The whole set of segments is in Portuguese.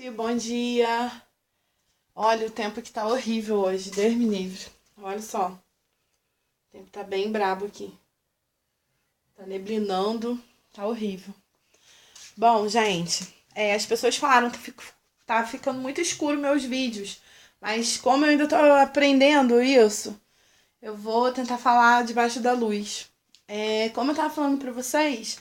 Bom dia. Olha, o tempo que tá horrível hoje, Deus me livre. Olha só, o tempo tá bem brabo aqui. Tá neblinando, tá horrível. Bom, gente, as pessoas falaram que tá ficando muito escuro meus vídeos. Mas como eu ainda tô aprendendo isso, eu vou tentar falar debaixo da luz. Como eu tava falando pra vocês,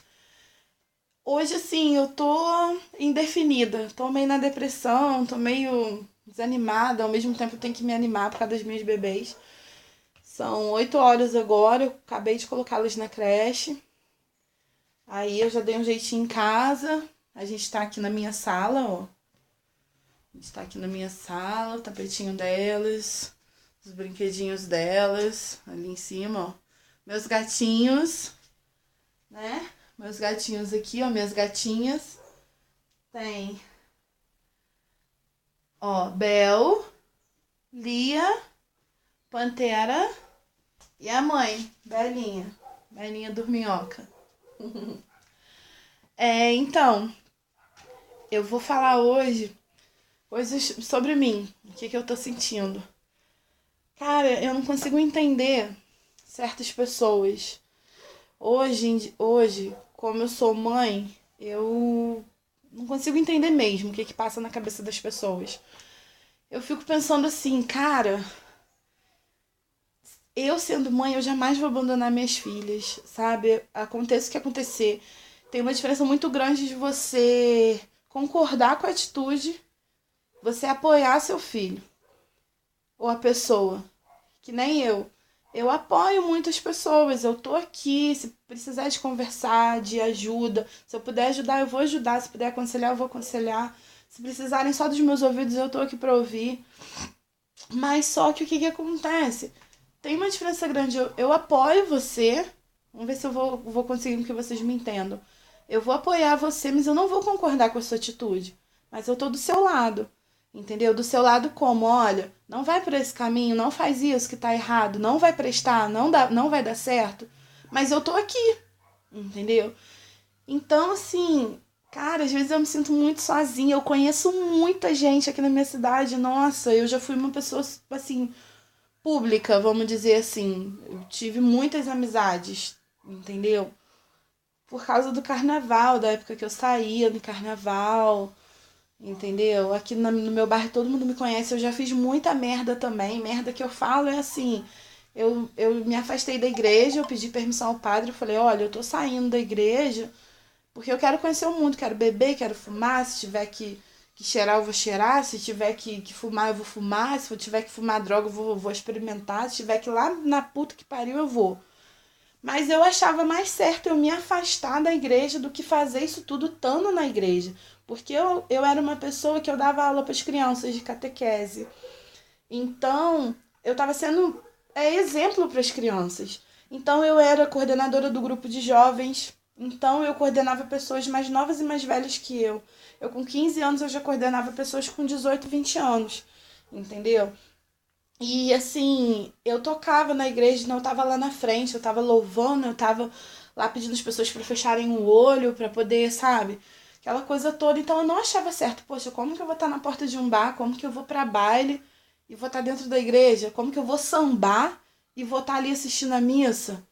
hoje assim, eu tô indefinida. Tô meio na depressão, tô meio desanimada. Ao mesmo tempo, eu tenho que me animar por causa das minhas bebês. São 8 horas agora, eu acabei de colocá-las na creche. Aí eu já dei um jeitinho em casa. A gente tá aqui na minha sala, ó. A gente tá aqui na minha sala, o tapetinho delas, os brinquedinhos delas, ali em cima, ó. Meus gatinhos, né? Meus gatinhos aqui, ó, minhas gatinhas. Tem, ó, Bel, Lia, Pantera e a mãe, Belinha. Belinha dorminhoca. Então, eu vou falar hoje coisas sobre mim. O que eu tô sentindo. Cara, eu não consigo entender certas pessoas. Hoje, como eu sou mãe, eu não consigo entender mesmo o que passa na cabeça das pessoas. Eu fico pensando assim, cara, eu sendo mãe, eu jamais vou abandonar minhas filhas, sabe? Aconteça o que acontecer. Tem uma diferença muito grande de você concordar com a atitude, você apoiar seu filho ou a pessoa, que nem eu. Eu apoio muitas pessoas, eu tô aqui, se precisar de conversar, de ajuda, se eu puder ajudar, eu vou ajudar, se puder aconselhar, eu vou aconselhar. Se precisarem só dos meus ouvidos, eu tô aqui pra ouvir. Mas só que o que acontece? Tem uma diferença grande. Eu apoio você. Vamos ver se eu vou conseguir que vocês me entendam. Eu vou apoiar você, mas eu não vou concordar com a sua atitude. Mas eu tô do seu lado. Entendeu? Do seu lado como? Olha, não vai por esse caminho, não faz isso que tá errado, não vai prestar, não vai dar certo. Mas eu tô aqui. Entendeu? Então, assim, cara, às vezes eu me sinto muito sozinha. Eu conheço muita gente aqui na minha cidade. Nossa, eu já fui uma pessoa, assim, pública, vamos dizer assim. Eu tive muitas amizades, entendeu? Por causa do carnaval, da época que eu saía do carnaval, entendeu? Aqui no meu bairro todo mundo me conhece, eu já fiz muita merda também. Merda que eu falo é assim. Eu me afastei da igreja, eu pedi permissão ao padre, eu falei, olha, eu tô saindo da igreja porque eu quero conhecer o mundo, quero beber, quero fumar, se tiver que cheirar, eu vou cheirar, se tiver que fumar, eu vou fumar, se eu tiver que fumar droga, eu vou experimentar, se tiver que ir lá na puta que pariu, eu vou. Mas eu achava mais certo eu me afastar da igreja do que fazer isso tudo estando na igreja. Porque eu era uma pessoa que eu dava aula para as crianças de catequese. Então, eu estava sendo exemplo para as crianças. Então, eu era coordenadora do grupo de jovens. Então, eu coordenava pessoas mais novas e mais velhas que eu. Eu, com 15 anos, eu já coordenava pessoas com 18, 20 anos. Entendeu? E assim, eu tocava na igreja, não eu tava lá na frente, eu tava louvando, eu tava lá pedindo as pessoas para fecharem o olho, para poder, sabe? Aquela coisa toda. Então eu não achava certo. Poxa, como que eu vou estar na porta de um bar? Como que eu vou para baile e vou estar dentro da igreja? Como que eu vou sambar e vou estar ali assistindo a missa?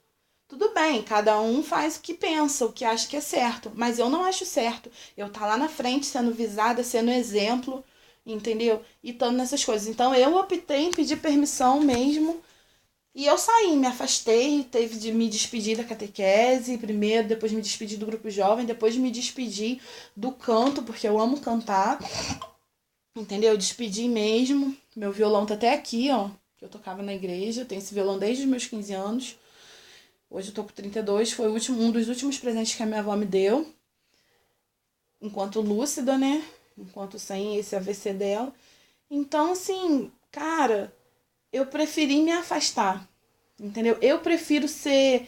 Tudo bem, cada um faz o que pensa, o que acha que é certo, mas eu não acho certo. Eu tá lá na frente sendo visada, sendo exemplo, entendeu? E estando nessas coisas. Então eu optei em pedir permissão mesmo. E eu saí, me afastei, teve de me despedir da catequese primeiro, depois me despedir do grupo jovem, depois me despedir do canto, porque eu amo cantar, entendeu? Despedi mesmo. Meu violão tá até aqui, ó, que eu tocava na igreja, eu tenho esse violão desde os meus 15 anos. Hoje eu tô com 32, foi um dos últimos presentes que a minha avó me deu, enquanto lúcida, né? Enquanto sem esse AVC dela. Então, assim, cara, eu preferi me afastar, entendeu? Eu prefiro ser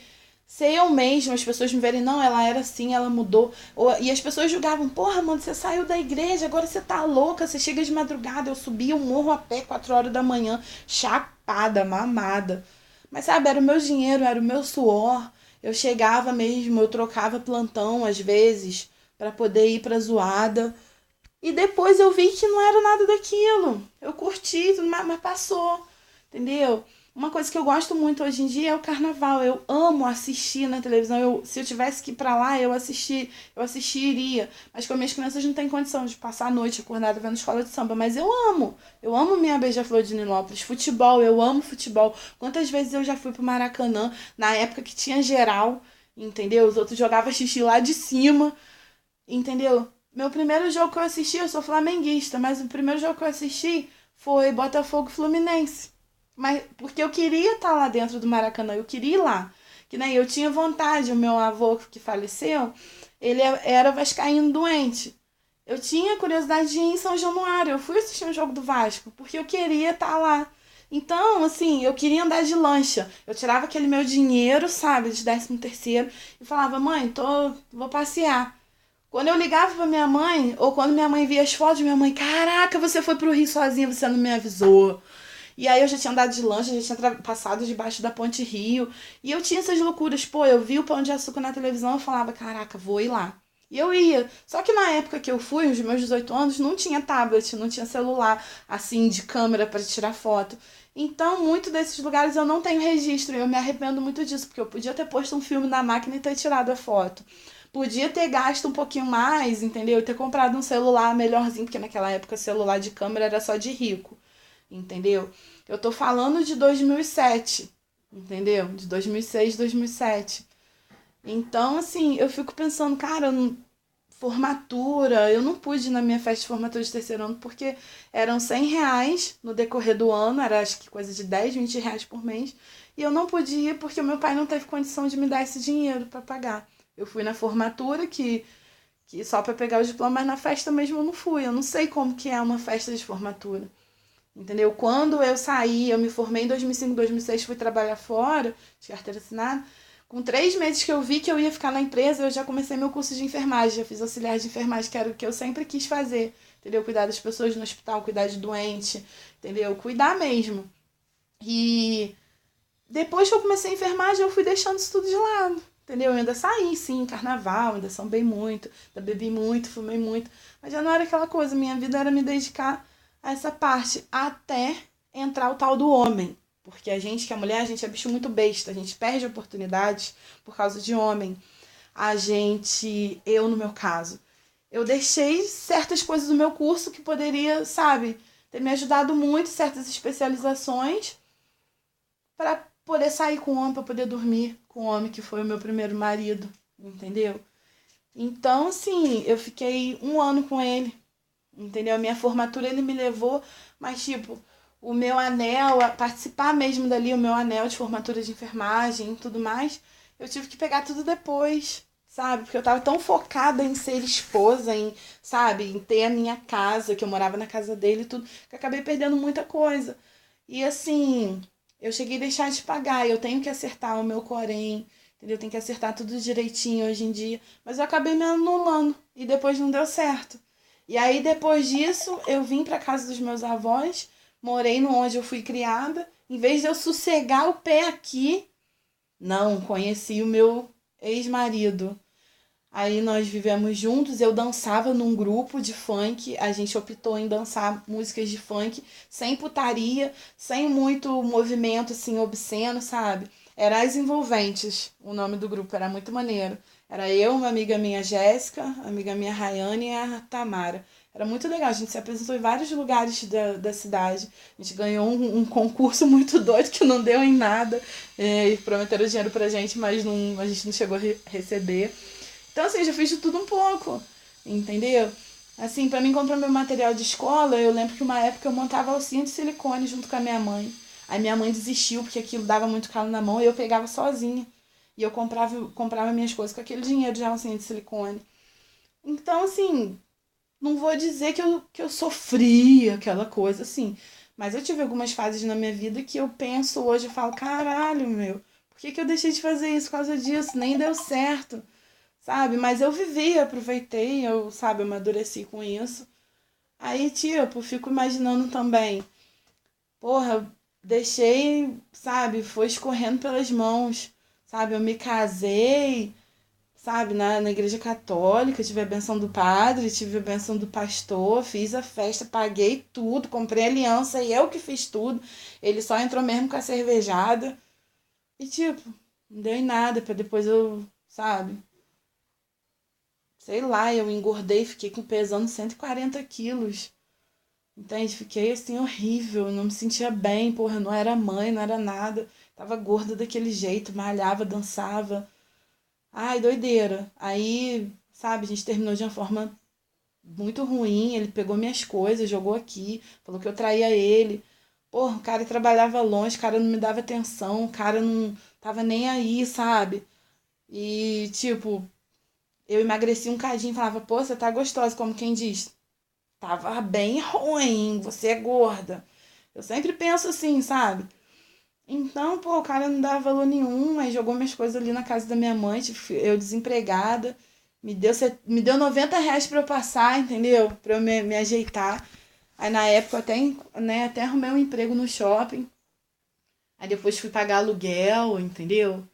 eu mesma, as pessoas me verem, não, ela era assim, ela mudou. E as pessoas julgavam, porra, mano, você saiu da igreja, agora você tá louca, você chega de madrugada, eu subia o morro a pé 4 horas da manhã, chapada, mamada. Mas sabe, era o meu dinheiro, era o meu suor. Eu chegava mesmo, eu trocava plantão às vezes para poder ir pra zoada. E depois eu vi que não era nada daquilo. Eu curti, tudo, mas passou, entendeu? Uma coisa que eu gosto muito hoje em dia é o carnaval. Eu amo assistir na televisão. Se eu tivesse que ir pra lá, eu assistiria. Mas com as minhas crianças não tem condição de passar a noite acordada vendo escola de samba. Mas eu amo. Eu amo minha Beija-Flor de Nilópolis. Futebol, eu amo futebol. Quantas vezes eu já fui pro Maracanã, na época que tinha geral, entendeu? Os outros jogavam xixi lá de cima, entendeu? Meu primeiro jogo que eu assisti, eu sou flamenguista, mas o primeiro jogo que eu assisti foi Botafogo e Fluminense. Mas porque eu queria estar lá dentro do Maracanã, eu queria ir lá. Que nem eu tinha vontade, o meu avô que faleceu, ele era vascaíno doente. Eu tinha curiosidade de ir em São Januário, eu fui assistir um jogo do Vasco, porque eu queria estar lá. Então, assim, eu queria andar de lancha. Eu tirava aquele meu dinheiro, sabe, de 13º, e falava, mãe, vou passear. Quando eu ligava pra minha mãe, ou quando minha mãe via as fotos, minha mãe, caraca, você foi pro Rio sozinha, você não me avisou. E aí eu já tinha andado de lancha, já tinha passado debaixo da Ponte Rio. E eu tinha essas loucuras. Pô, eu vi o Pão de Açúcar na televisão e falava, caraca, vou ir lá. E eu ia. Só que na época que eu fui, os meus 18 anos, não tinha tablet, não tinha celular, assim, de câmera para tirar foto. Então, muito desses lugares eu não tenho registro. E eu me arrependo muito disso, porque eu podia ter posto um filme na máquina e ter tirado a foto. Podia ter gasto um pouquinho mais, entendeu? Ter comprado um celular melhorzinho, porque naquela época celular de câmera era só de rico, entendeu? Eu tô falando de 2007, entendeu? De 2006, 2007. Então, assim, eu fico pensando, cara, formatura, eu não pude ir na minha festa de formatura de terceiro ano porque eram R$ 100 no decorrer do ano, era acho que coisa de 10, R$ 20 por mês, e eu não pude ir porque o meu pai não teve condição de me dar esse dinheiro para pagar. Eu fui na formatura, que só para pegar o diploma, mas na festa mesmo eu não fui. Eu não sei como que é uma festa de formatura. Entendeu? Quando eu saí, eu me formei em 2005, 2006, fui trabalhar fora, de carteira assinada. Com 3 meses que eu vi que eu ia ficar na empresa, eu já comecei meu curso de enfermagem. Já fiz auxiliar de enfermagem, que era o que eu sempre quis fazer. Entendeu? Cuidar das pessoas no hospital, cuidar de doente, entendeu? Cuidar mesmo. E depois que eu comecei a enfermagem, eu fui deixando isso tudo de lado. Entendeu? Eu ainda saí, sim, em carnaval, ainda sambei muito, ainda bebi muito, fumei muito. Mas já não era aquela coisa. Minha vida era me dedicar a essa parte até entrar o tal do homem. Porque a gente, que é mulher, a gente é bicho muito besta. A gente perde oportunidades por causa de homem. Eu no meu caso, eu deixei certas coisas do meu curso que poderia, sabe, ter me ajudado muito, certas especializações, para poder sair com o homem, para poder dormir com o homem que foi o meu primeiro marido, entendeu? Então, assim, eu fiquei 1 ano com ele, entendeu? A minha formatura ele me levou, mas, tipo, o meu anel, a participar mesmo dali, o meu anel de formatura de enfermagem e tudo mais, eu tive que pegar tudo depois, sabe? Porque eu tava tão focada em ser esposa, sabe, em ter a minha casa, que eu morava na casa dele e tudo, que eu acabei perdendo muita coisa. E assim, eu cheguei a deixar de pagar, eu tenho que acertar o meu Corém, entendeu? Eu tenho que acertar tudo direitinho hoje em dia, mas eu acabei me anulando e depois não deu certo. E aí depois disso, eu vim para casa dos meus avós, morei no onde eu fui criada, em vez de eu sossegar o pé aqui, não, conheci o meu ex-marido. Aí nós vivemos juntos, eu dançava num grupo de funk, a gente optou em dançar músicas de funk, sem putaria, sem muito movimento assim obsceno, sabe? Era As Envolventes, o nome do grupo, era muito maneiro. Era eu, uma amiga minha Jéssica, amiga minha Rayane e a Tamara. Era muito legal, a gente se apresentou em vários lugares da cidade. A gente ganhou um concurso muito doido que não deu em nada. E prometeram dinheiro pra gente, mas a gente não chegou a receber. Então, assim, eu já fiz de tudo um pouco, entendeu? Assim, pra mim comprar meu material de escola, eu lembro que uma época eu montava alcinha de silicone junto com a minha mãe. Aí minha mãe desistiu porque aquilo dava muito calo na mão e eu pegava sozinha. E eu comprava minhas coisas com aquele dinheiro de alcinha de silicone. Então, assim, não vou dizer que eu sofri aquela coisa, assim. Mas eu tive algumas fases na minha vida que eu penso hoje, eu falo, caralho, meu, por que eu deixei de fazer isso por causa disso? Nem deu certo, sabe? Mas eu vivi, aproveitei, eu, sabe, amadureci com isso. Aí, tipo, fico imaginando também, porra, deixei, sabe, foi escorrendo pelas mãos, sabe? Eu me casei, sabe, na igreja católica, tive a benção do padre, tive a benção do pastor, fiz a festa, paguei tudo, comprei aliança e eu que fiz tudo. Ele só entrou mesmo com a cervejada. E tipo, não deu em nada pra depois eu, sabe, sei lá, eu engordei, fiquei pesando 140 quilos. Entende? Fiquei assim horrível, não me sentia bem, porra, não era mãe, não era nada. Tava gorda daquele jeito, malhava, dançava. Ai, doideira. Aí, sabe, a gente terminou de uma forma muito ruim. Ele pegou minhas coisas, jogou aqui, falou que eu traía ele. Porra, o cara trabalhava longe, o cara não me dava atenção, o cara não tava nem aí, sabe? E, tipo, eu emagreci um cadinho e falava, pô, você tá gostosa, como quem diz. Tava bem ruim, você é gorda. Eu sempre penso assim, sabe? Então, pô, o cara não dava valor nenhum, aí jogou minhas coisas ali na casa da minha mãe, eu desempregada. Me deu R$ 90 pra eu passar, entendeu? Pra eu me ajeitar. Aí na época eu até arrumei um emprego no shopping. Aí depois fui pagar aluguel, entendeu?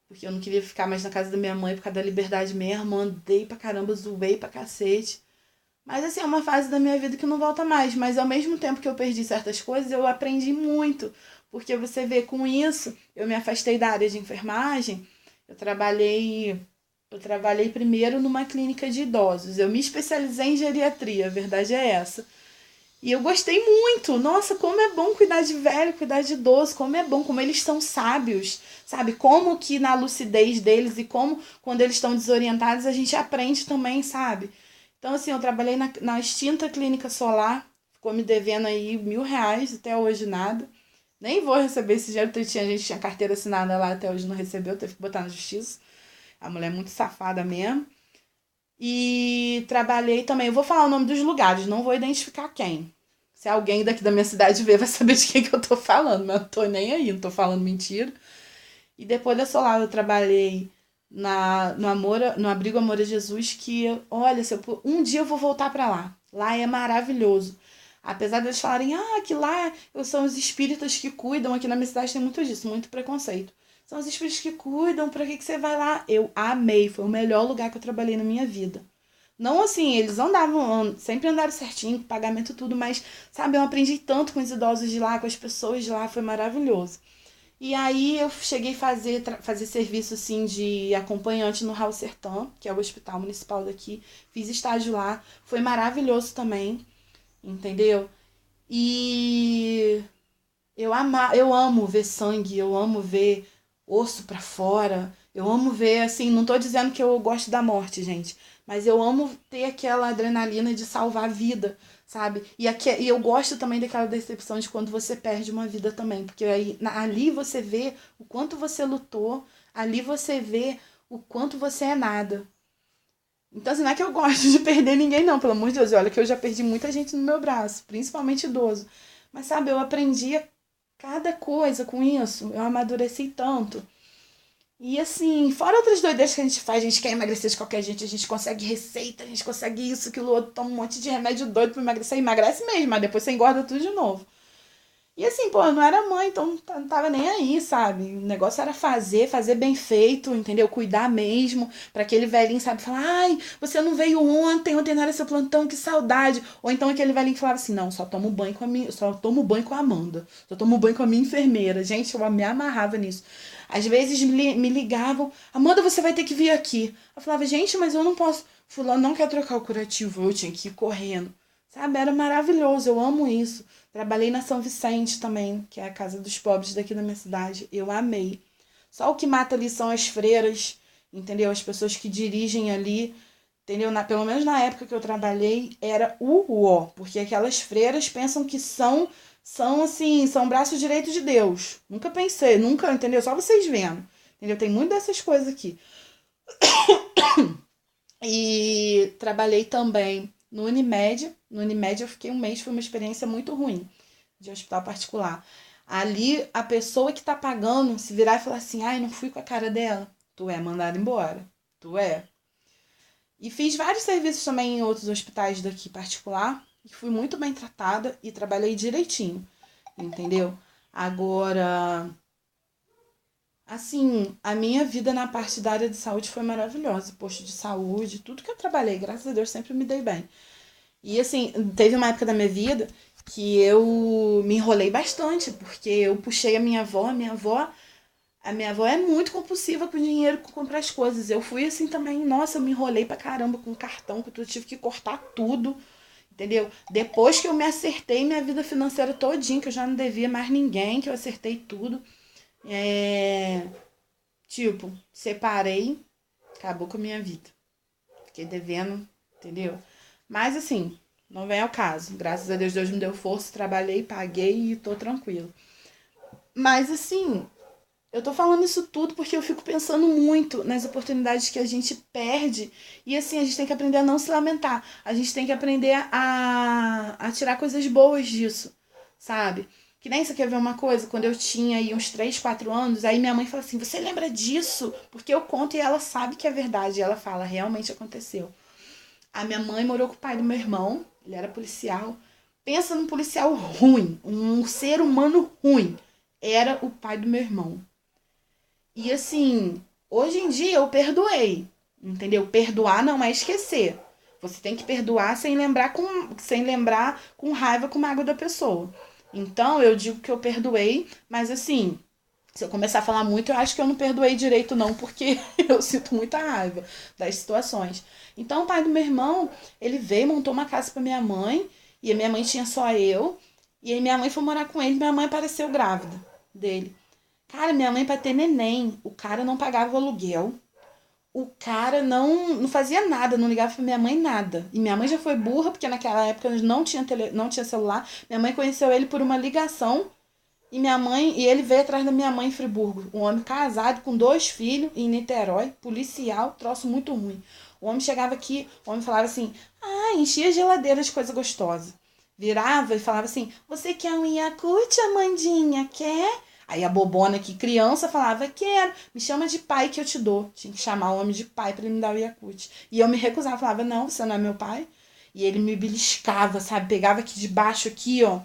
Porque eu não queria ficar mais na casa da minha mãe por causa da liberdade mesmo. Andei pra caramba, zoei pra cacete. Mas assim, é uma fase da minha vida que não volta mais. Mas ao mesmo tempo que eu perdi certas coisas, eu aprendi muito. Porque você vê, com isso, eu me afastei da área de enfermagem. Eu trabalhei, eu trabalhei primeiro numa clínica de idosos. Eu me especializei em geriatria, a verdade é essa. E eu gostei muito. Nossa, como é bom cuidar de velho, cuidar de idoso, como é bom, como eles são sábios, sabe? Como que na lucidez deles e como quando eles estão desorientados a gente aprende também, sabe? Então, assim, eu trabalhei na extinta clínica solar, ficou me devendo aí R$ 1.000, até hoje nada. Nem vou receber esse dinheiro, a gente tinha carteira assinada lá, até hoje não recebeu, teve que botar na justiça. A mulher é muito safada mesmo. E trabalhei também, eu vou falar o nome dos lugares, não vou identificar quem. Se alguém daqui da minha cidade ver, vai saber de quem que eu tô falando, mas eu não tô nem aí, não tô falando mentira. E depois da Solar eu trabalhei no Abrigo Amor a Jesus, que, olha, se um dia eu vou voltar pra lá. Lá é maravilhoso. Apesar deles falarem, que lá são os espíritas que cuidam, aqui na minha cidade tem muito disso, muito preconceito. São os espíritos que cuidam, pra que você vai lá? Eu amei, foi o melhor lugar que eu trabalhei na minha vida. Não assim, eles sempre andaram certinho, pagamento tudo, mas, sabe, eu aprendi tanto com os idosos de lá, com as pessoas de lá, foi maravilhoso. E aí eu cheguei a fazer serviço assim de acompanhante no Raul Sertã, que é o hospital municipal daqui. Fiz estágio lá, foi maravilhoso também, entendeu? E eu amo ver sangue, eu amo ver osso pra fora. Eu amo ver, assim, não tô dizendo que eu gosto da morte, gente, mas eu amo ter aquela adrenalina de salvar a vida, sabe? E eu gosto também daquela decepção de quando você perde uma vida também, porque aí ali você vê o quanto você lutou, ali você vê o quanto você é nada. Então, assim, não é que eu gosto de perder ninguém, não, pelo amor de Deus. Olha que eu já perdi muita gente no meu braço, principalmente idoso. Mas, sabe, eu aprendi cada coisa com isso. Eu amadureci tanto. E assim, fora outras doideiras que a gente faz, a gente quer emagrecer de qualquer jeito, a gente consegue receita, a gente consegue isso, aquilo, outro, toma um monte de remédio doido pra emagrecer, emagrece mesmo, mas depois você engorda tudo de novo. E assim, pô, eu não era mãe, então não tava nem aí, sabe? O negócio era fazer bem feito, entendeu? Cuidar mesmo, pra aquele velhinho, sabe? Falar, ai, você não veio ontem não era seu plantão, que saudade. Ou então aquele velhinho que falava assim, não, só tomo banho com a minha, só tomo banho com a Amanda, só tomo banho com a minha enfermeira. Gente, eu me amarrava nisso. Às vezes me ligavam, Amanda, você vai ter que vir aqui. Eu falava, gente, mas eu não posso. Fulano não quer trocar o curativo, eu tinha que ir correndo. Sabe, era maravilhoso, eu amo isso. Trabalhei na São Vicente também, que é a casa dos pobres daqui da minha cidade. Eu amei. Só o que mata ali são as freiras, entendeu? As pessoas que dirigem ali, entendeu? Pelo menos na época que eu trabalhei, era o ó, porque aquelas freiras pensam que são assim, são braço direito de Deus. Nunca pensei, nunca, entendeu? Só vocês vendo. Entendeu? Tem muito dessas coisas aqui. E trabalhei também no Unimed. No Unimed eu fiquei um mês, foi uma experiência muito ruim de hospital particular. Ali, a pessoa que tá pagando, se virar e falar assim, ai, não fui com a cara dela, tu é mandado embora. Tu é. E fiz vários serviços também em outros hospitais daqui particular, e fui muito bem tratada e trabalhei direitinho, entendeu? Agora, Assim, a minha vida na parte da área de saúde foi maravilhosa. Posto de saúde, tudo que eu trabalhei, graças a Deus, sempre me dei bem. E assim, teve uma época da minha vida que eu me enrolei bastante, porque eu puxei a minha avó é muito compulsiva com dinheiro, com comprar as coisas. Eu fui assim também, nossa, eu me enrolei pra caramba com cartão, com tudo, tive que cortar tudo, entendeu? Depois que eu me acertei minha vida financeira todinha, que eu já não devia mais ninguém, que eu acertei tudo. É, tipo, separei, acabou com a minha vida. Fiquei devendo, entendeu? Mas assim, não vem ao caso. Graças a Deus, Deus me deu força, trabalhei, paguei e tô tranquilo. Mas assim, eu tô falando isso tudo porque eu fico pensando muito nas oportunidades que a gente perde. E assim, a gente tem que aprender a não se lamentar. A gente tem que aprender a tirar coisas boas disso, sabe? Que nem você quer ver uma coisa, quando eu tinha aí uns 3 4 anos, aí minha mãe fala assim: Você lembra disso? Porque eu conto e ela sabe que é verdade. E ela fala: Realmente aconteceu. A minha mãe morou com o pai do meu irmão, ele era policial. Pensa num policial ruim, um ser humano ruim. Era o pai do meu irmão. E assim, hoje em dia eu perdoei, entendeu? Perdoar não é esquecer. Você tem que perdoar sem lembrar com raiva, com mágoa da pessoa. Então eu digo que eu perdoei, mas assim, se eu começar a falar muito, eu acho que eu não perdoei direito, não, porque eu sinto muita raiva das situações. Então, o pai do meu irmão, ele veio, montou uma casa pra minha mãe, e a minha mãe tinha só eu, e aí minha mãe foi morar com ele, minha mãe apareceu grávida dele. Cara, minha mãe pra ter neném, o cara não pagava o aluguel, o cara não fazia nada, não ligava pra minha mãe nada. E minha mãe já foi burra, porque naquela época não tinha celular. Minha mãe conheceu ele por uma ligação e ele veio atrás da minha mãe em Friburgo. Um homem casado com 2 filhos em Niterói, policial, troço muito ruim. O homem chegava aqui, o homem falava assim: Ah, enchia a geladeira de coisa gostosa. Virava e falava assim: Você quer um Yakult, Amandinha? Quer? Aí a bobona que criança falava: Quero, me chama de pai que eu te dou. Tinha que chamar o homem de pai para ele me dar o Yakult. E eu me recusava, falava: Não, você não é meu pai. E ele me beliscava, sabe? Pegava aqui de baixo, aqui, ó,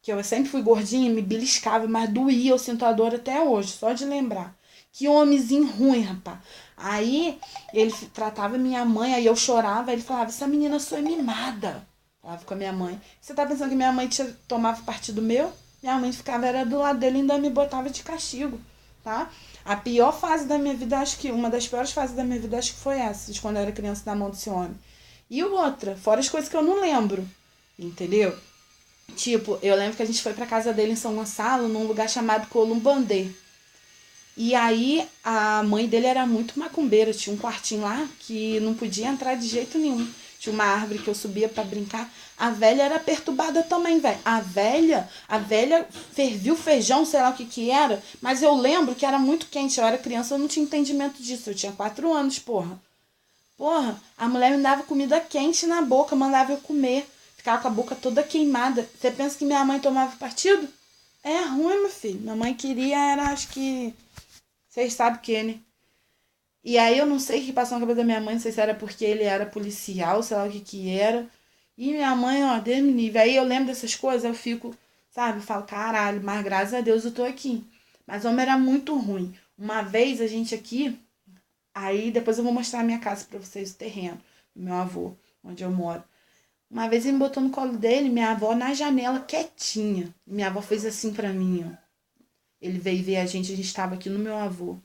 que eu sempre fui gordinha, me beliscava, mas doía, eu sinto a dor até hoje, só de lembrar. Que homenzinho ruim, rapaz. Aí ele tratava minha mãe, aí eu chorava, ele falava: Essa menina sua é mimada. Falava com a minha mãe. Você tá pensando que minha mãe tomava partido meu? Minha mãe ficava era do lado dele e ainda me botava de castigo, tá? A pior fase da minha vida, acho que uma das piores fases da minha vida, acho que foi essa, de quando eu era criança na mão desse homem. E outra, fora as coisas que eu não lembro, entendeu? Tipo, eu lembro que a gente foi pra casa dele em São Gonçalo, num lugar chamado Columbandê. E aí a mãe dele era muito macumbeira, tinha um quartinho lá que não podia entrar de jeito nenhum. Tinha uma árvore que eu subia pra brincar. A velha era perturbada também, velho. A velha ferviu feijão, sei lá o que que era, mas eu lembro que era muito quente. Eu era criança, eu não tinha entendimento disso. Eu tinha 4 anos, porra. Porra, a mulher me dava comida quente na boca, mandava eu comer. Ficava com a boca toda queimada. Você pensa que minha mãe tomava partido? É ruim, meu filho. Minha mãe queria, era, acho que. Vocês sabem o que, né? E aí eu não sei o que passou na cabeça da minha mãe, não sei se era porque ele era policial, sei lá o que que era. E minha mãe, ó, Deus me livre. Aí eu lembro dessas coisas, eu fico, sabe, eu falo, caralho, mas graças a Deus eu tô aqui. Mas o homem era muito ruim. Uma vez a gente aqui, aí depois eu vou mostrar a minha casa pra vocês, o terreno do meu avô, onde eu moro. Uma vez ele me botou no colo dele, minha avó na janela, quietinha. Minha avó fez assim pra mim, ó. Ele veio ver a gente tava aqui no meu avô.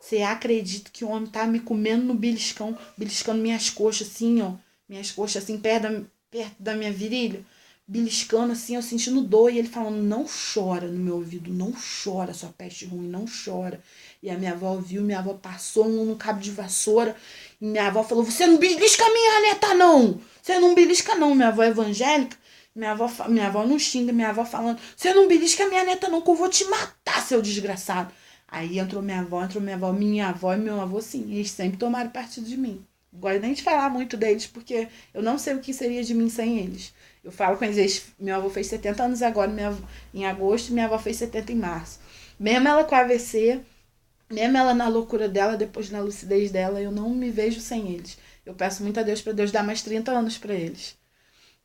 Você acredita que o homem tá me comendo no beliscão, beliscando minhas coxas assim, ó. Minhas coxas assim, perto da minha virilha. Beliscando assim, eu sentindo dor. E ele falando: Não chora no meu ouvido, não chora, sua peste ruim, não chora. E a minha avó viu, minha avó passou no cabo de vassoura. E minha avó falou: Você não belisca a minha neta, não! Você não belisca, não. Minha avó é evangélica. Minha avó não xinga, minha avó falando: Você não belisca a minha neta, não, que eu vou te matar, seu desgraçado. Aí minha avó e meu avô, sim. Eles sempre tomaram partido de mim. Não gosto nem de falar muito deles, porque eu não sei o que seria de mim sem eles. Eu falo com eles, meu avô fez 70 anos agora, em agosto, e minha avó fez 70 em março. Mesmo ela com AVC, mesmo ela na loucura dela, depois na lucidez dela, eu não me vejo sem eles. Eu peço muito a Deus para Deus dar mais 30 anos para eles.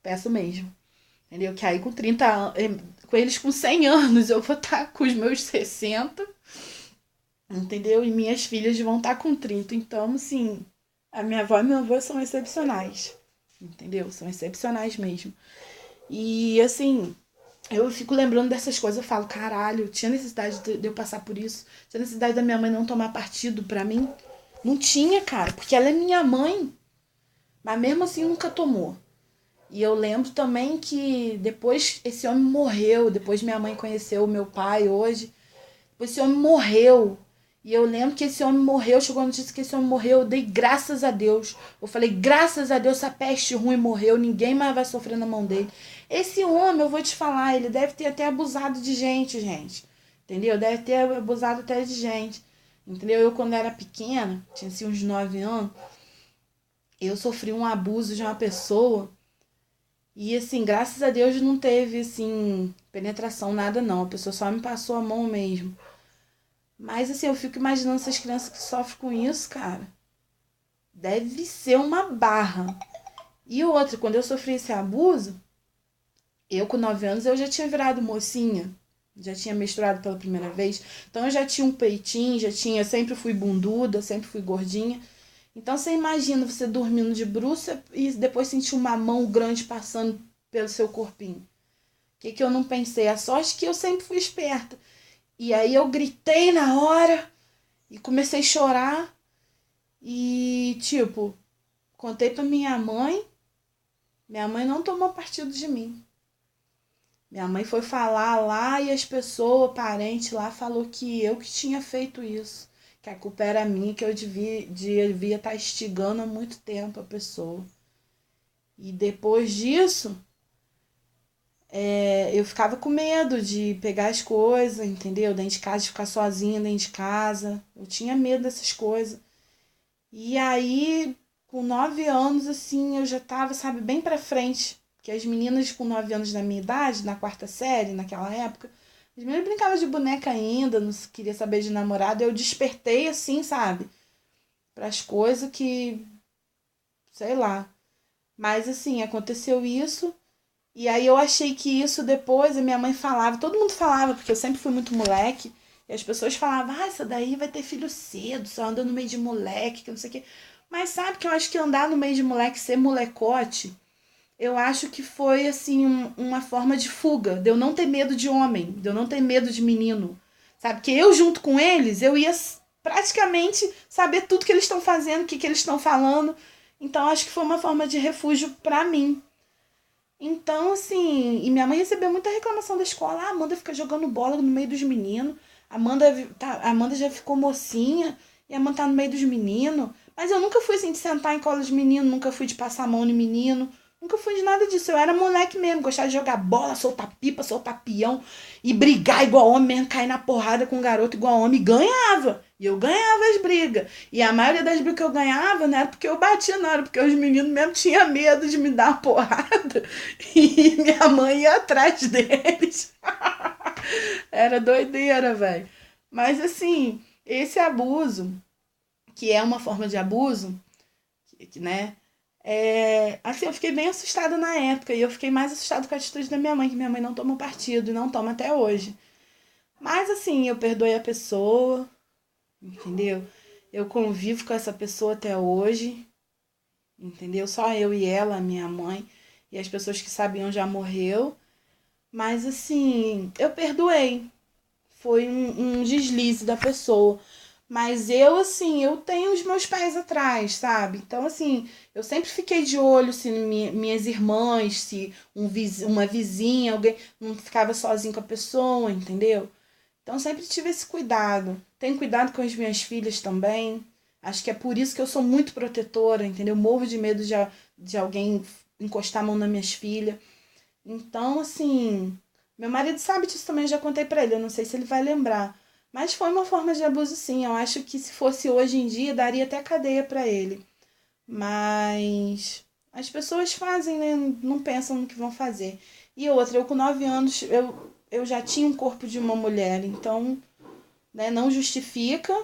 Peço mesmo. Entendeu? Que aí com 30 anos, com eles com 100 anos, eu vou estar com os meus 60 entendeu? E minhas filhas vão estar com 30. Então, assim, a minha avó e meu avô são excepcionais, entendeu? São excepcionais mesmo. E, assim, eu fico lembrando dessas coisas, eu falo, caralho, tinha necessidade de eu passar por isso? Tinha necessidade da minha mãe não tomar partido pra mim? Não tinha, cara, porque ela é minha mãe, mas mesmo assim nunca tomou. E eu lembro também que depois esse homem morreu, depois minha mãe conheceu o meu pai hoje, depois esse homem morreu. E eu lembro que esse homem morreu, chegou a notícia que esse homem morreu, eu dei graças a Deus. Eu falei, graças a Deus essa peste ruim morreu, ninguém mais vai sofrer na mão dele. Esse homem, eu vou te falar, ele deve ter até abusado de gente, gente. Entendeu? Deve ter abusado até de gente. Entendeu? Eu, quando era pequena, tinha assim uns 9 anos, eu sofri um abuso de uma pessoa. E assim, graças a Deus não teve assim penetração, nada não. A pessoa só me passou a mão mesmo. Mas assim, eu fico imaginando essas crianças que sofrem com isso, cara. Deve ser uma barra. E outra, quando eu sofri esse abuso, eu com 9 anos eu já tinha virado mocinha. Já tinha menstruado pela primeira vez. Então eu já tinha um peitinho, já tinha, sempre fui bunduda, sempre fui gordinha. Então você imagina você dormindo de bruça e depois sentir uma mão grande passando pelo seu corpinho. O que eu não pensei? A sorte que eu sempre fui esperta. E aí eu gritei na hora e comecei a chorar. E, tipo, contei pra minha mãe. Minha mãe não tomou partido de mim. Minha mãe foi falar lá e as pessoas, parente lá, falou que eu que tinha feito isso. Que a culpa era minha, que eu devia estar instigando há muito tempo a pessoa. E depois disso, eu ficava com medo de pegar as coisas, entendeu? Dentro de casa, de ficar sozinha dentro de casa. Eu tinha medo dessas coisas. E aí, com 9 anos, assim, eu já tava, sabe, bem pra frente. Porque as meninas com 9 anos da minha idade, na quarta série, naquela época, as meninas brincavam de boneca ainda, não queria saber de namorado. Eu despertei, assim, sabe, pras coisas que, sei lá. Mas, assim, aconteceu isso. E aí eu achei que isso depois a minha mãe falava, todo mundo falava, porque eu sempre fui muito moleque, e as pessoas falavam, ah, essa daí vai ter filho cedo, só anda no meio de moleque, que não sei o quê. Mas sabe que eu acho que andar no meio de moleque, ser molecote, eu acho que foi assim uma forma de fuga, de eu não ter medo de homem, de eu não ter medo de menino. Sabe? Que eu junto com eles, eu ia praticamente saber tudo que eles estão fazendo, o que eles estão falando. Então acho que foi uma forma de refúgio pra mim. Então, assim, e minha mãe recebeu muita reclamação da escola. Ah, a Amanda fica jogando bola no meio dos meninos. A Amanda já ficou mocinha e a Amanda tá no meio dos meninos. Mas eu nunca fui assim de sentar em cola de menino, nunca fui de passar a mão no menino. Nunca fui de nada disso. Eu era moleque mesmo, gostava de jogar bola, soltar pipa, soltar peão e brigar igual homem mesmo, cair na porrada com um garoto igual homem. E ganhava. E eu ganhava as brigas. E a maioria das brigas que eu ganhava não era porque eu batia, não, era porque os meninos mesmo tinham medo de me dar uma porrada. E minha mãe ia atrás deles. Era doideira, velho. Mas assim, esse abuso, que é uma forma de abuso, né? Assim, eu fiquei bem assustada na época. E eu fiquei mais assustada com a atitude da minha mãe, que minha mãe não tomou partido e não toma até hoje. Mas assim, eu perdoei a pessoa, entendeu? Eu convivo com essa pessoa até hoje, entendeu? Só eu e ela, minha mãe. E as pessoas que sabiam já morreu. Mas assim, eu perdoei. Foi um deslize da pessoa. Mas eu, assim, eu tenho os meus pés atrás, sabe? Então, assim, eu sempre fiquei de olho se minhas irmãs, se uma vizinha, alguém não ficava sozinho com a pessoa, entendeu? Então, sempre tive esse cuidado. Tenho cuidado com as minhas filhas também. Acho que é por isso que eu sou muito protetora, entendeu? Morro de medo de alguém encostar a mão nas minhas filhas. Então, assim, meu marido sabe disso também, eu já contei pra ele, eu não sei se ele vai lembrar. Mas foi uma forma de abuso, sim. Eu acho que se fosse hoje em dia, daria até cadeia pra ele. Mas as pessoas fazem, né? Não pensam no que vão fazer. E outra, eu com 9 anos, eu já tinha um corpo de uma mulher, então, né, não justifica,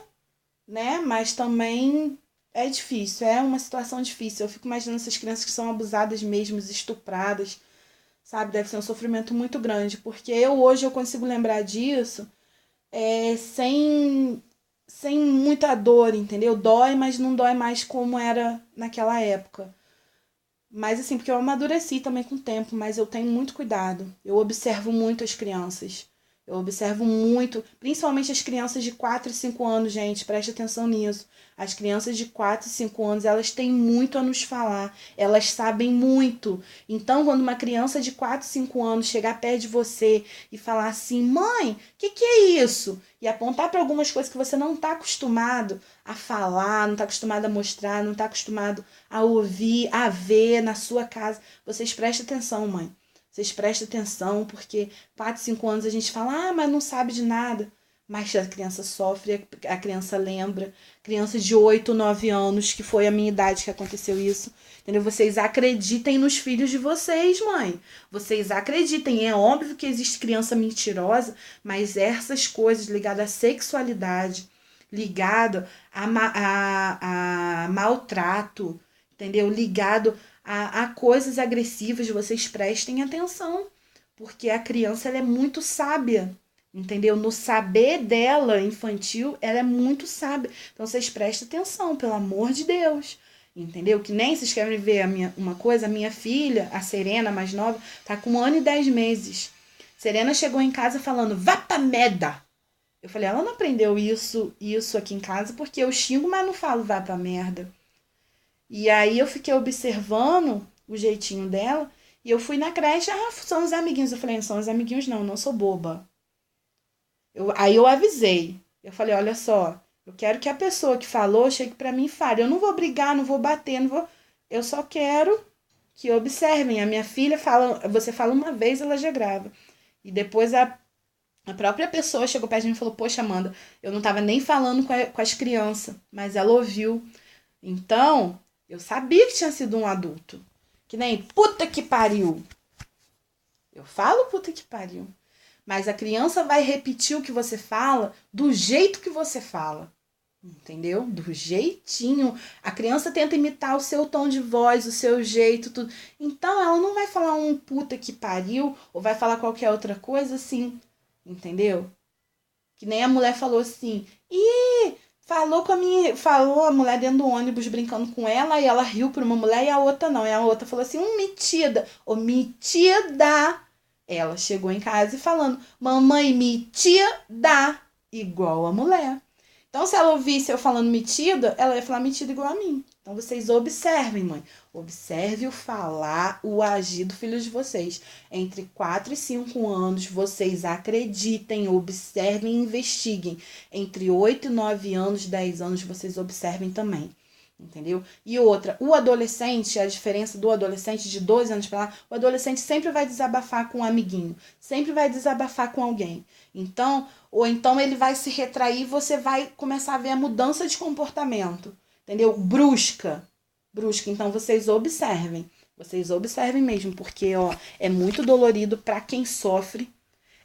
né? Mas também é difícil, é uma situação difícil. Eu fico imaginando essas crianças que são abusadas mesmo, estupradas, sabe? Deve ser um sofrimento muito grande, porque hoje eu consigo lembrar disso sem sem muita dor, entendeu? Dói, mas não dói mais como era naquela época. Mas assim, porque eu amadureci também com o tempo, mas eu tenho muito cuidado. Eu observo muito as crianças. Eu observo muito, principalmente as crianças de 4 e 5 anos, gente, preste atenção nisso. As crianças de 4 e 5 anos, elas têm muito a nos falar, elas sabem muito. Então, quando uma criança de 4 e 5 anos chegar perto de você e falar assim: mãe, o que é isso? E apontar para algumas coisas que você não está acostumado a falar, não está acostumado a mostrar, não está acostumado a ouvir, a ver na sua casa. Vocês prestem atenção, mãe. Vocês prestem atenção, porque 4, 5 anos a gente fala, mas não sabe de nada. Mas a criança sofre, a criança lembra. Criança de 8, 9 anos, que foi a minha idade que aconteceu isso. Entendeu? Vocês acreditem nos filhos de vocês, mãe. Vocês acreditem. É óbvio que existe criança mentirosa, mas essas coisas ligadas à sexualidade, ligado a maltrato, entendeu? Ligado a coisas agressivas, vocês prestem atenção, porque a criança ela é muito sábia, entendeu? No saber dela infantil, ela é muito sábia. Então vocês prestem atenção, pelo amor de Deus. Entendeu? Que nem vocês querem ver uma coisa, a minha filha, a Serena, mais nova, tá com 1 ano e 10 meses. Serena chegou em casa falando, vá pra merda. Eu falei, ela não aprendeu isso aqui em casa porque eu xingo, mas não falo vá pra merda. E aí eu fiquei observando o jeitinho dela e eu fui na creche, são os amiguinhos. Eu falei, não são os amiguinhos não, não sou boba. Aí eu avisei. Eu falei, olha só, eu quero que a pessoa que falou chegue pra mim e fale. Eu não vou brigar, não vou bater, não vou. Eu só quero que observem. A minha filha fala, você fala uma vez, ela já grava. E depois a própria pessoa chegou perto de mim e falou, poxa, Amanda, eu não tava nem falando com as crianças, mas ela ouviu. Então, eu sabia que tinha sido um adulto. Que nem puta que pariu. Eu falo puta que pariu. Mas a criança vai repetir o que você fala do jeito que você fala. Entendeu? Do jeitinho. A criança tenta imitar o seu tom de voz, o seu jeito, tudo. Então ela não vai falar um puta que pariu ou vai falar qualquer outra coisa assim. Entendeu? Que nem a mulher falou assim. Ih, falou a mulher dentro do ônibus brincando com ela e ela riu para uma mulher e a outra não. E a outra falou assim, metida. Ô, metida. Ela chegou em casa e falando, mamãe metida, igual a mulher. Então, se ela ouvisse eu falando metida, ela ia falar metida igual a mim. Então, vocês observem, mãe. Observe o falar, o agir do filho de vocês. Entre 4 e 5 anos, vocês acreditem, observem e investiguem. Entre 8 e 9 anos, 10 anos, vocês observem também. Entendeu? E outra, o adolescente, a diferença do adolescente de 12 anos para lá, o adolescente sempre vai desabafar com um amiguinho, sempre vai desabafar com alguém. Então, ou então ele vai se retrair e você vai começar a ver a mudança de comportamento, entendeu? Brusca, brusca. Então vocês observem mesmo, porque ó, é muito dolorido para quem sofre,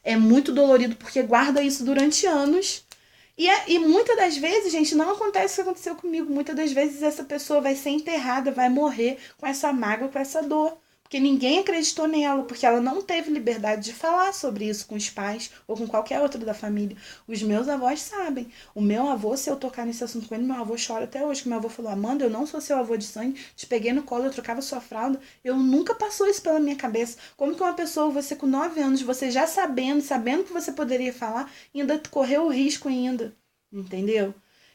é muito dolorido porque guarda isso durante anos. E muitas das vezes, gente, não acontece o que aconteceu comigo. Muitas das vezes essa pessoa vai ser enterrada, vai morrer com essa mágoa, com essa dor. Porque ninguém acreditou nela, porque ela não teve liberdade de falar sobre isso com os pais ou com qualquer outro da família. Os meus avós sabem. O meu avô, se eu tocar nesse assunto com ele, meu avô chora até hoje. Que meu avô falou, Amanda, eu não sou seu avô de sangue, te peguei no colo, eu trocava sua fralda. Eu nunca passou isso pela minha cabeça. Como que uma pessoa, você com 9 anos, você já sabendo que você poderia falar, ainda correu o risco ainda. Entendeu?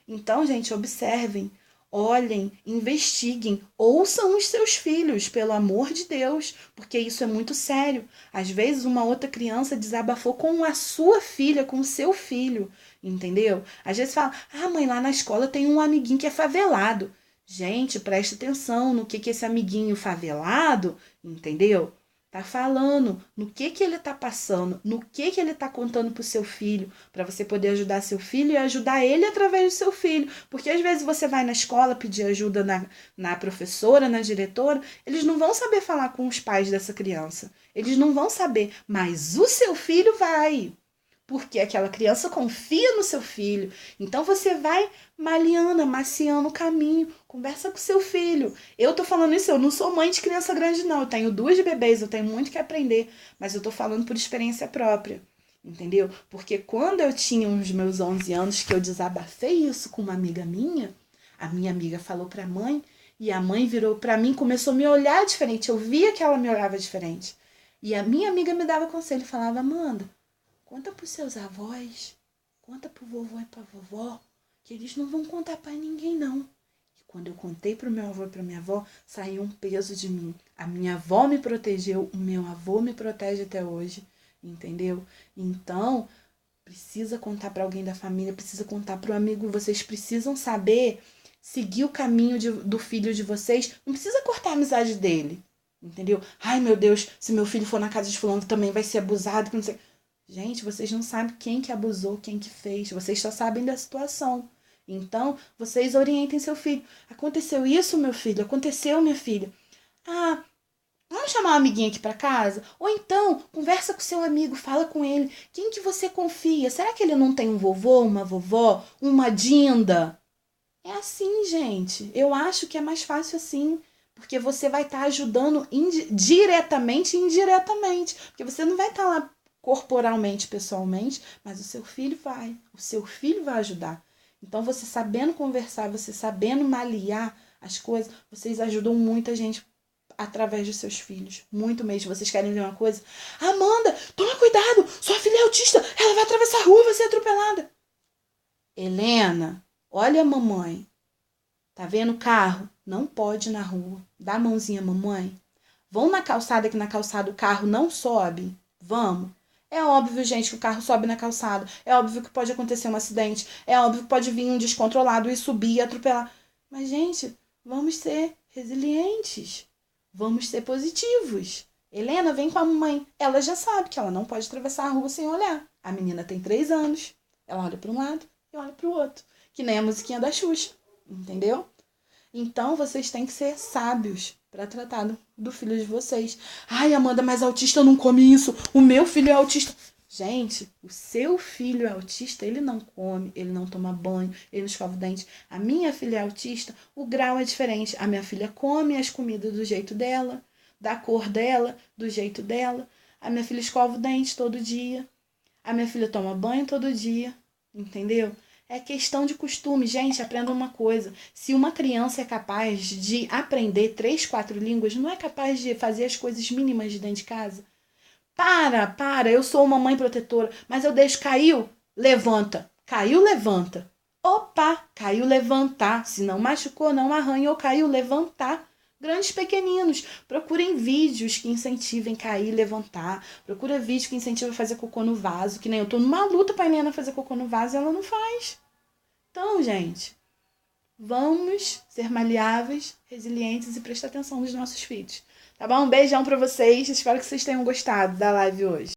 Então, gente, observem. Olhem, investiguem, ouçam os seus filhos, pelo amor de Deus, porque isso é muito sério. Às vezes uma outra criança desabafou com a sua filha, com o seu filho, entendeu? Às vezes fala, mãe, lá na escola tem um amiguinho que é favelado. Gente, preste atenção no que esse amiguinho favelado, entendeu? Tá falando, no que ele tá passando, no que ele tá contando pro seu filho, para você poder ajudar seu filho e ajudar ele através do seu filho. Porque às vezes você vai na escola pedir ajuda na professora, na diretora, eles não vão saber falar com os pais dessa criança. Eles não vão saber, mas o seu filho vai. Porque aquela criança confia no seu filho. Então você vai malhando, amaciando o caminho. Conversa com seu filho. Eu tô falando isso, eu não sou mãe de criança grande, não. Eu tenho 2 bebês, eu tenho muito que aprender. Mas eu tô falando por experiência própria. entendeu? Porque quando eu tinha os meus 11 anos, que eu desabafei isso com uma amiga minha, a minha amiga falou pra mãe, e a mãe virou pra mim, começou a me olhar diferente, eu via que ela me olhava diferente. E a minha amiga me dava conselho, falava, Amanda, conta pros seus avós, conta pro vovô e pra vovó, que eles não vão contar pra ninguém, não. E quando eu contei pro meu avô e pra minha avó, saiu um peso de mim. A minha avó me protegeu, o meu avô me protege até hoje, entendeu? Então, precisa contar para alguém da família, precisa contar para o amigo, vocês precisam saber seguir o caminho do filho de vocês, não precisa cortar a amizade dele, entendeu? Ai, meu Deus, se meu filho for na casa de fulano também vai ser abusado, que não sei. Gente, vocês não sabem quem que abusou, quem que fez, vocês só sabem da situação. Então, vocês orientem seu filho. Aconteceu isso, meu filho? Aconteceu, minha filha? Ah, vamos chamar uma amiguinha aqui para casa? Ou então, conversa com seu amigo, fala com ele. Quem que você confia? Será que ele não tem um vovô, uma vovó, uma dinda? É assim, gente. Eu acho que é mais fácil assim. Porque você vai estar ajudando diretamente e indiretamente. Porque você não vai estar lá corporalmente, pessoalmente, mas o seu filho vai. O seu filho vai ajudar. Então, você sabendo conversar, você sabendo maliar as coisas, vocês ajudam muita gente através dos seus filhos. Muito mesmo. Vocês querem ver uma coisa? Amanda, toma cuidado! Sua filha é autista! Ela vai atravessar a rua e vai ser atropelada. Helena, olha a mamãe. Tá vendo o carro? Não pode ir na rua. Dá a mãozinha, mamãe. Vão na calçada, que na calçada o carro não sobe. Vamos. É óbvio, gente, que o carro sobe na calçada. É óbvio que pode acontecer um acidente. É óbvio que pode vir um descontrolado e subir e atropelar. Mas, gente, vamos ser resilientes. Vamos ser positivos. Helena, vem com a mamãe. Ela já sabe que ela não pode atravessar a rua sem olhar. A menina tem 3 anos. Ela olha para um lado e olha para o outro. Que nem a musiquinha da Xuxa. Entendeu? Então, vocês têm que ser sábios para tratar do filho de vocês. Ai, Amanda, mas autista não come isso. O meu filho é autista. Gente, o seu filho é autista, ele não come, ele não toma banho, ele não escova o dente. A minha filha é autista, o grau é diferente. A minha filha come as comidas do jeito dela, da cor dela, do jeito dela. A minha filha escova o dente todo dia. A minha filha toma banho todo dia, entendeu? É questão de costume. Gente, aprenda uma coisa. Se uma criança é capaz de aprender 3, 4 línguas, não é capaz de fazer as coisas mínimas de dentro de casa? Para, eu sou uma mãe protetora, mas eu deixo, caiu, levanta. Caiu, levanta. Opa, caiu, levantar. Se não machucou, não arranhou, caiu, levantar. Grandes pequeninos, procurem vídeos que incentivem cair e levantar. Procura vídeo que incentiva a fazer cocô no vaso, que nem eu tô numa luta pra Helena fazer cocô no vaso e ela não faz. Então, gente, vamos ser maleáveis, resilientes e prestar atenção nos nossos filhos. Tá bom? Um beijão pra vocês. Espero que vocês tenham gostado da live hoje.